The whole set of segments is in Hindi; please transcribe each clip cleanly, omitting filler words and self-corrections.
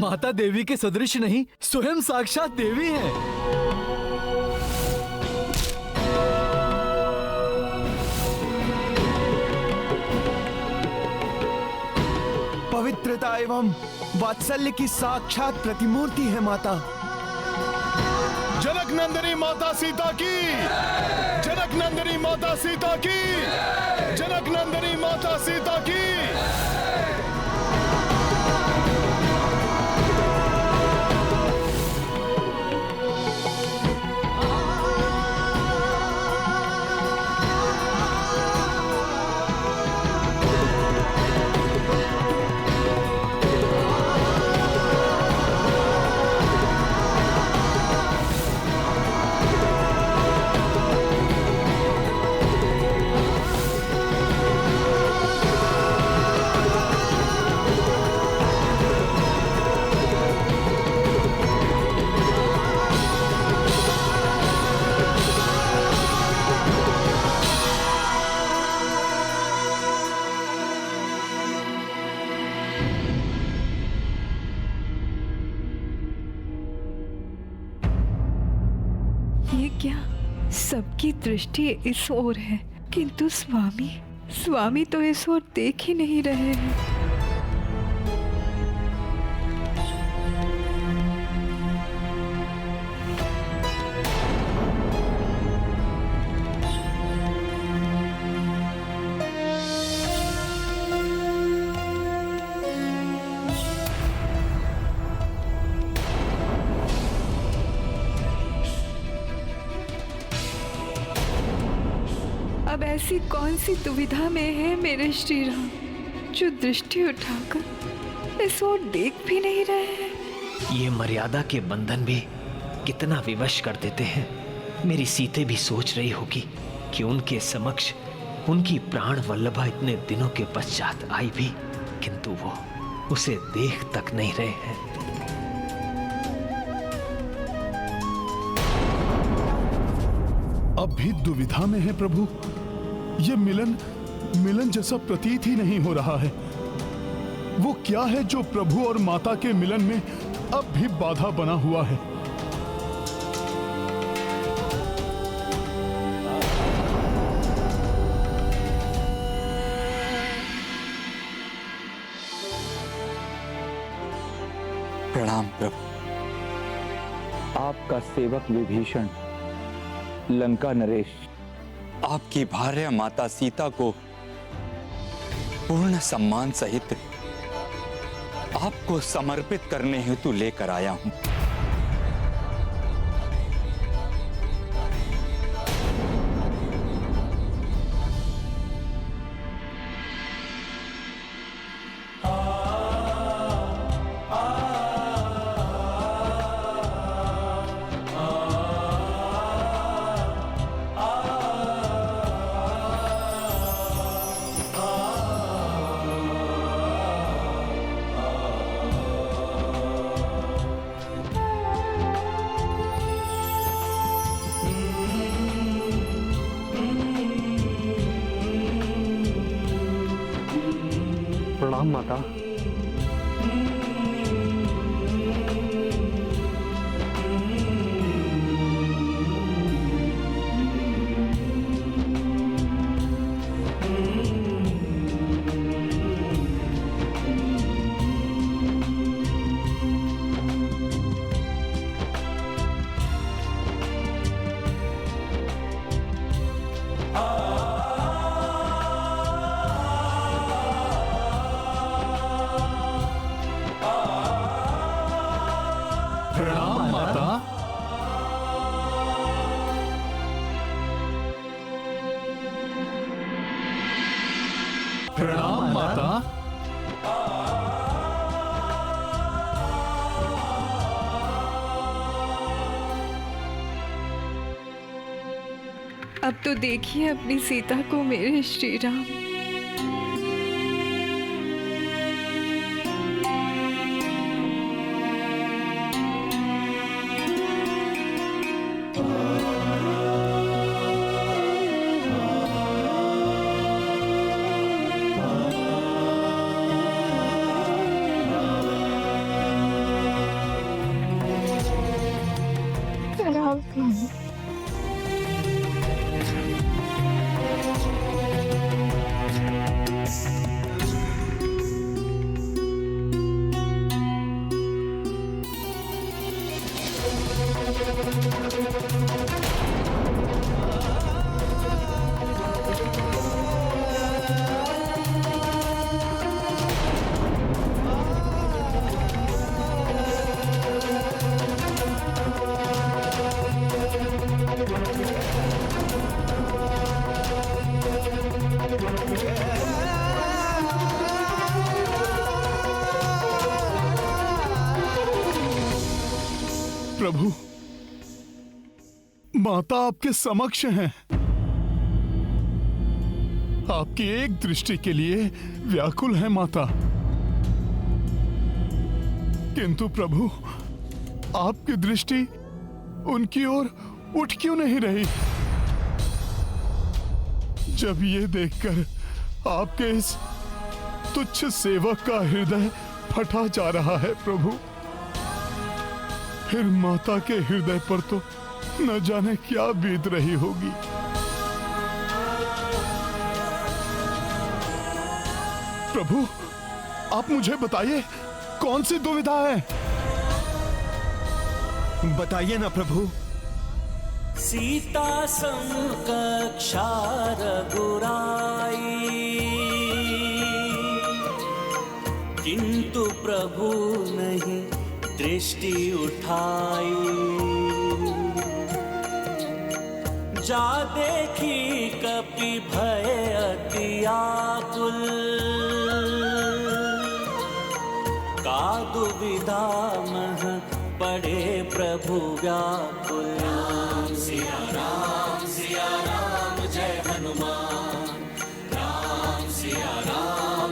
माता देवी के सदृश नहीं, स्वयं साक्षात देवी हैं। पवित्रता एवं वात्सल्य की साक्षात प्रतिमूर्ति है माता। जनक नंदिनी माता सीता की, जनक नंदिनी माता सीता की, जनक नंदिनी माता सीता की। सबकी दृष्टि इस ओर है, किंतु स्वामी तो इस ओर देख ही नहीं रहे हैं। अब ऐसी कौन सी दुविधा में है मेरे श्री राम, जो दृष्टि उठाकर इस ओर देख भी नहीं रहे हैं। ये मर्यादा के बंधन भी कितना विवश कर देते हैं। मेरी सीते भी सोच रही होगी कि उनके समक्ष उनकी प्राण वल्लभा इतने दिनों के पश्चात आई भी, किंतु वो उसे देख तक नहीं रहे हैं। अब भी दुविधा में है प्रभु। ये मिलन जैसा प्रतीत ही नहीं हो रहा है। वो क्या है जो प्रभु और माता के मिलन में अब भी बाधा बना हुआ है? प्रणाम प्रभु। आपका सेवक विभीषण, लंका नरेश आपकी भार्या माता सीता को पूर्ण सम्मान सहित आपको समर्पित करने हेतु लेकर आया हूं। प्रणाम माता। प्रणाम माता। प्रणाम माता। अब तो देखिए अपनी सीता को मेरे श्री राम। प्रभु, माता आपके समक्ष हैं। आपकी एक दृष्टि के लिए व्याकुल है माता। किंतु प्रभु, आपकी दृष्टि उनकी ओर उठ क्यों नहीं रही? जब ये देखकर आपके इस तुच्छ सेवक का हृदय फटा जा रहा है प्रभु, फिर माता के हृदय पर तो न जाने क्या बीत रही होगी। प्रभु, आप मुझे बताइए, कौन सी दुविधा है? बताइए ना प्रभु। सीता समकक्षा रघुराई, किंतु प्रभु नहीं दृष्टि उठाई। जा देखी कपि भय अति आकुल, का दुविधा मह पड़े प्रभु व्याकुल। राम सिया राम जय हनुमान। राम सिया राम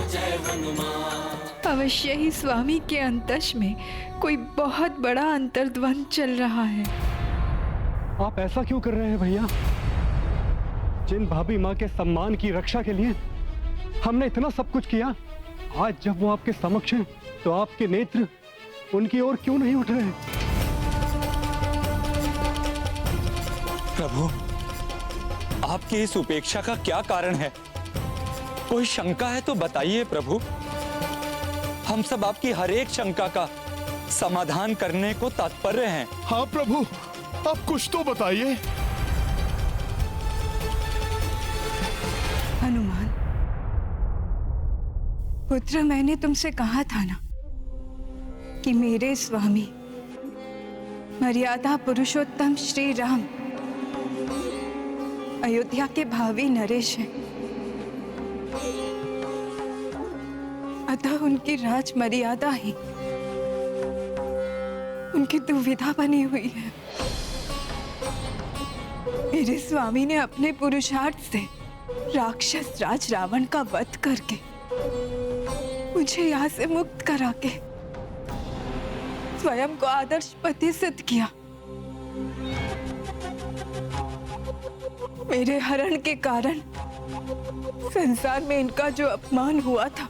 जय हनुमान। अवश्य ही स्वामी के अंतस में कोई बहुत बड़ा अंतर्द्वंद चल रहा है। आप ऐसा क्यों कर रहे हैं भैया? जिन भाभी माँ के सम्मान की रक्षा के लिए हमने इतना सब कुछ किया, आज जब वो आपके समक्ष हैं, तो आपके नेत्र उनकी ओर क्यों नहीं उठ रहे? प्रभु, आपकी इस उपेक्षा का क्या कारण है? कोई शंका है तो बताइए प्रभु। हम सब आपकी हर एक शंका का समाधान करने को तत्पर हैं। हाँ प्रभु, आप कुछ तो बताइए। हनुमान पुत्र, मैंने तुमसे कहा था ना कि मेरे स्वामी मर्यादा पुरुषोत्तम श्री राम अयोध्या के भावी नरेश हैं। अतः उनकी राज मर्यादा ही उनकी दुविधा बनी हुई है। मेरे स्वामी ने अपने पुरुषार्थ से राक्षस राज रावण का वध करके मुझे यहाँ से मुक्त करा के स्वयं को आदर्श पति सिद्ध किया। मेरे हरण के कारण संसार में इनका जो अपमान हुआ था,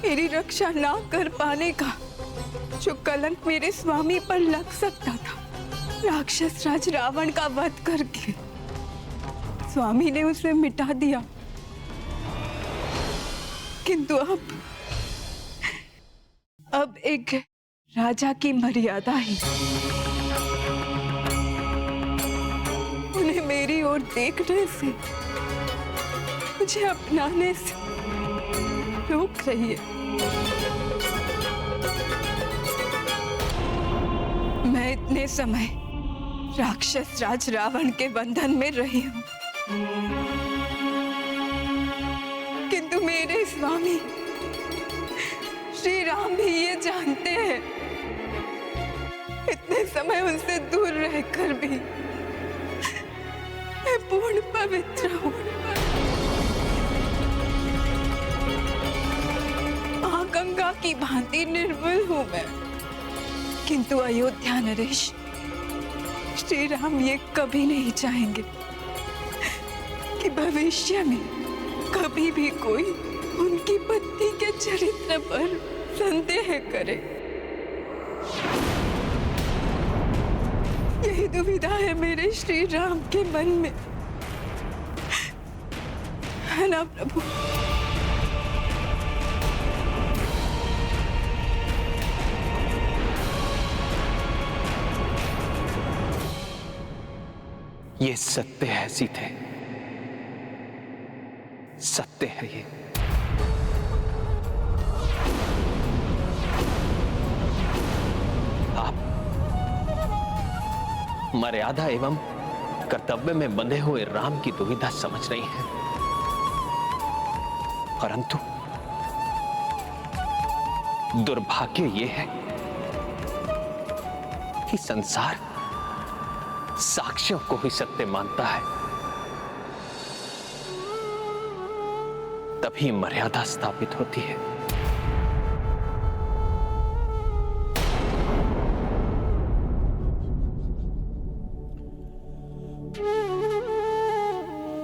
मेरी रक्षा ना कर पाने का जो कलंक मेरे स्वामी पर लग सकता था, राक्षस राज रावण का वध करके स्वामी ने उसे मिटा दिया। किंतु अब एक राजा की मर्यादा ही उन्हें मेरी ओर देखने से, मुझे अपनाने से रोक रही है। मैं इतने समय राक्षस राज रावण के बंधन में रही हूं, किंतु मेरे स्वामी श्री राम भी ये जानते हैं, इतने समय उनसे दूर रहकर भी मैं पूर्ण पवित्र हूं। गंगा की भांति निर्मल हूं मैं, किंतु अयोध्या नरेश श्री राम ये कभी नहीं चाहेंगे कि भविष्य में कभी भी कोई उनकी पत्नी के चरित्र पर संदेह करे। यही दुविधा है मेरे श्री राम के मन में, है ना प्रभु? ये सत्य है सीते, सत्य है ये। आप मर्यादा एवं कर्तव्य में बंधे हुए राम की दुविधा समझ रही हैं, परंतु दुर्भाग्य यह है कि संसार साक्ष्यों को ही सत्य मानता है। तभी मर्यादा स्थापित होती है।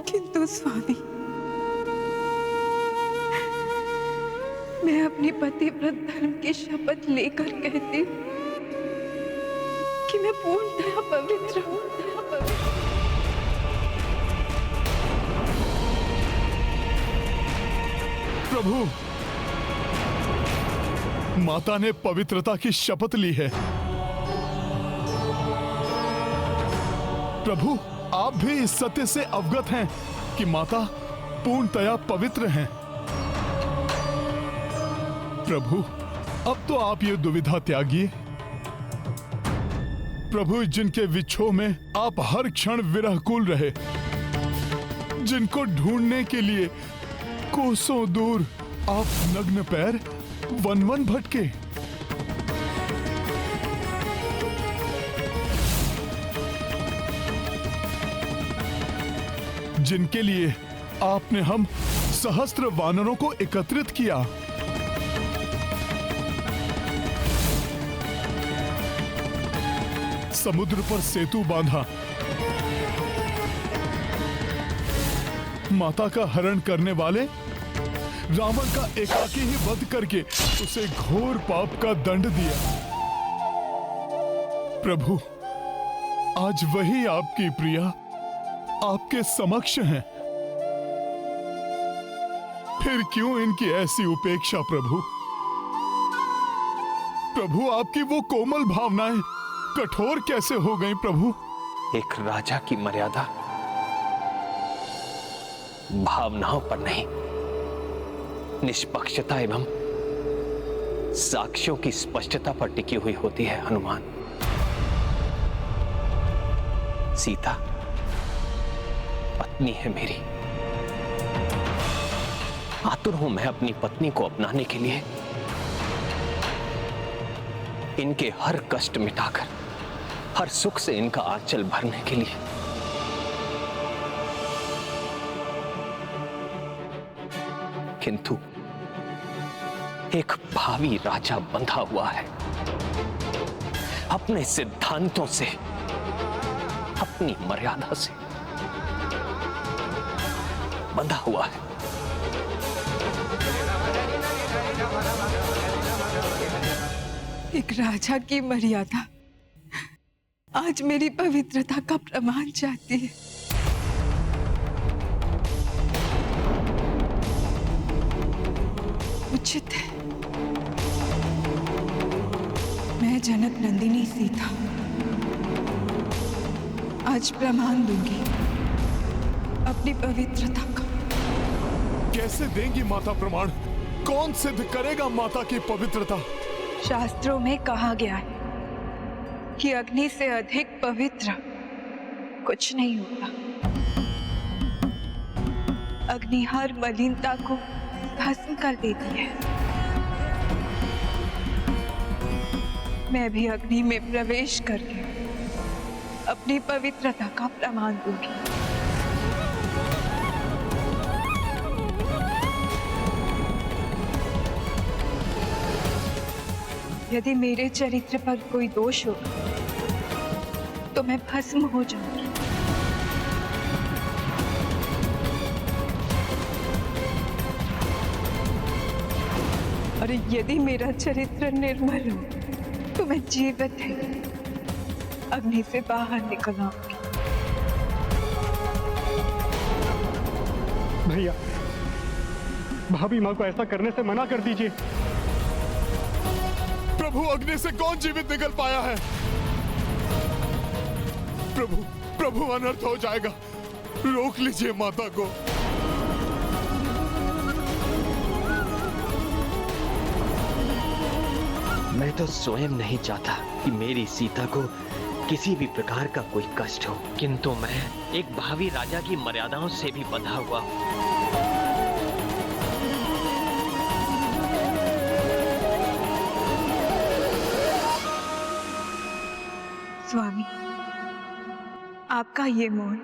किंतु स्वामी, मैं अपनी पतिव्रत धर्म की शपथ लेकर कहती हूँ कि मैं पूर्णतः पवित्र हूँ। प्रभु, माता ने पवित्रता की शपथ ली है। प्रभु, आप भी इस सत्य से अवगत हैं कि माता पूर्णतया पवित्र हैं। प्रभु, अब तो आप ये दुविधा त्यागिए। प्रभु, जिनके विछोह में आप हर क्षण विरहकुल रहे, जिनको ढूंढने के लिए कोसों दूर आप नग्न पैर वन वन भटके, जिनके लिए आपने हम सहस्त्र वानरों को एकत्रित किया, समुद्र पर सेतु बांधा, माता का हरण करने वाले रावण का एकाकी ही वध करके उसे घोर पाप का दंड दिया। प्रभु, आज वही आपकी प्रिया आपके समक्ष हैं। फिर क्यों इनकी ऐसी उपेक्षा प्रभु? प्रभु, आपकी वो कोमल भावनाएं कठोर कैसे हो गई प्रभु? एक राजा की मर्यादा भावनाओं पर नहीं, निष्पक्षता एवं साक्ष्यों की स्पष्टता पर टिकी हुई होती है। हनुमान, सीता पत्नी है मेरी। आतुर हूं मैं अपनी पत्नी को अपनाने के लिए, इनके हर कष्ट मिटाकर हर सुख से इनका आंचल भरने के लिए। किंतु एक भावी राजा बंधा हुआ है, अपने सिद्धांतों से, अपनी मर्यादा से बंधा हुआ है। एक राजा की मर्यादा आज मेरी पवित्रता का प्रमाण चाहती है। उचित है, मैं जनक नंदिनी सीता आज प्रमाण दूंगी अपनी पवित्रता का। कैसे देंगी माता प्रमाण? कौन सिद्ध करेगा माता की पवित्रता? शास्त्रों में कहा गया है कि अग्नि से अधिक पवित्र कुछ नहीं होता। अग्नि हर मलिनता को भस्म कर देती है। मैं भी अग्नि में प्रवेश करके अपनी पवित्रता का प्रमाण दूंगी। यदि मेरे चरित्र पर कोई दोष हो तो मैं भस्म हो जाऊंगी। और यदि मेरा चरित्र निर्मल हो तो मैं जीवित है अग्नि से बाहर निकल आऊंगी। भैया, भाभी माँ को ऐसा करने से मना कर दीजिए। प्रभु, अग्नि से कौन जीवित निकल पाया है? प्रभु, प्रभु अनर्थ हो जाएगा, रोक लीजिए माता को। मैं तो स्वयं नहीं चाहता कि मेरी सीता को किसी भी प्रकार का कोई कष्ट हो, किंतु मैं एक भावी राजा की मर्यादाओं से भी बंधा हुआ हूं। स्वामी, आपका ये मौन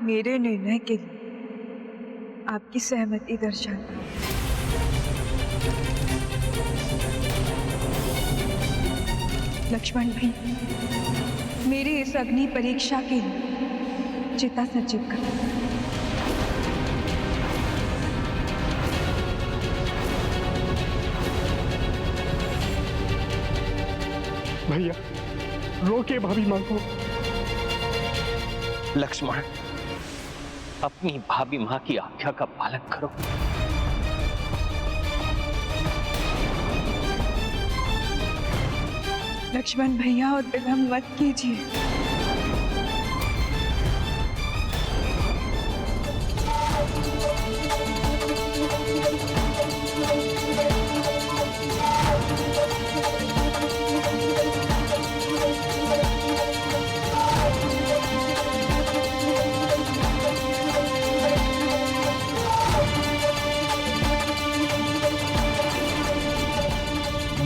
मेरे निर्णय के लिए आपकी सहमति दर्शाता है। लक्ष्मण भाई, मेरी इस अग्नि परीक्षा के लिए चिता सज्जित करो। भैया रोके भाभी माँ को। लक्ष्मण, अपनी भाभी माँ की आज्ञा का पालन करो। लक्ष्मण भैया, और विलंब मत कीजिए।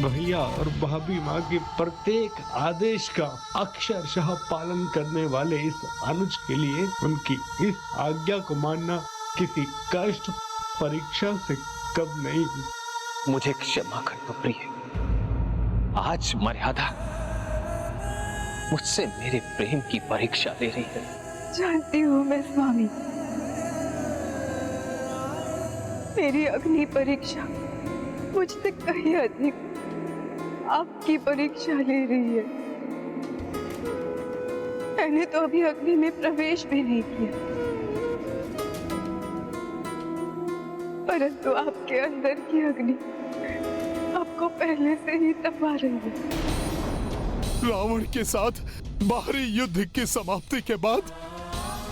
भैया और भाभी माँ के प्रत्येक आदेश का अक्षरशः पालन करने वाले इस अनुज के लिए उनकी इस आज्ञा को मानना किसी कष्ट परीक्षा से कम नहीं। मुझे क्षमा कर दो प्रिय, आज मर्यादा मुझसे मेरे प्रेम की परीक्षा ले रही है। जानती हूँ मैं स्वामी, मेरी अग्नि परीक्षा मुझसे कहीं अधिक आपकी परीक्षा ले रही है। मैंने तो अभी अग्नि में प्रवेश भी नहीं किया, परंतु आपके अंदर की अग्नि आपको पहले से ही तपा रही है। रावण के साथ बाहरी युद्ध की समाप्ति के बाद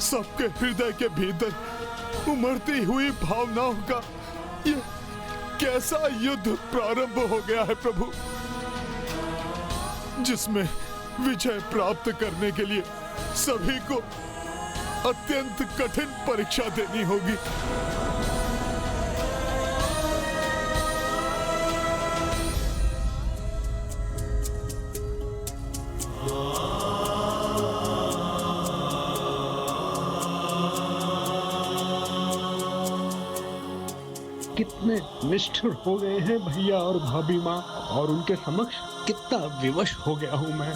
सबके हृदय के भीतर उमड़ती हुई भावनाओं का ये कैसा युद्ध प्रारंभ हो गया है प्रभु, जिसमें विजय प्राप्त करने के लिए सभी को अत्यंत कठिन परीक्षा देनी होगी। कितने निष्ठुर हो गए हैं भैया और भाभी माँ, और उनके समक्ष कितना विवश हो गया हूँ मैं।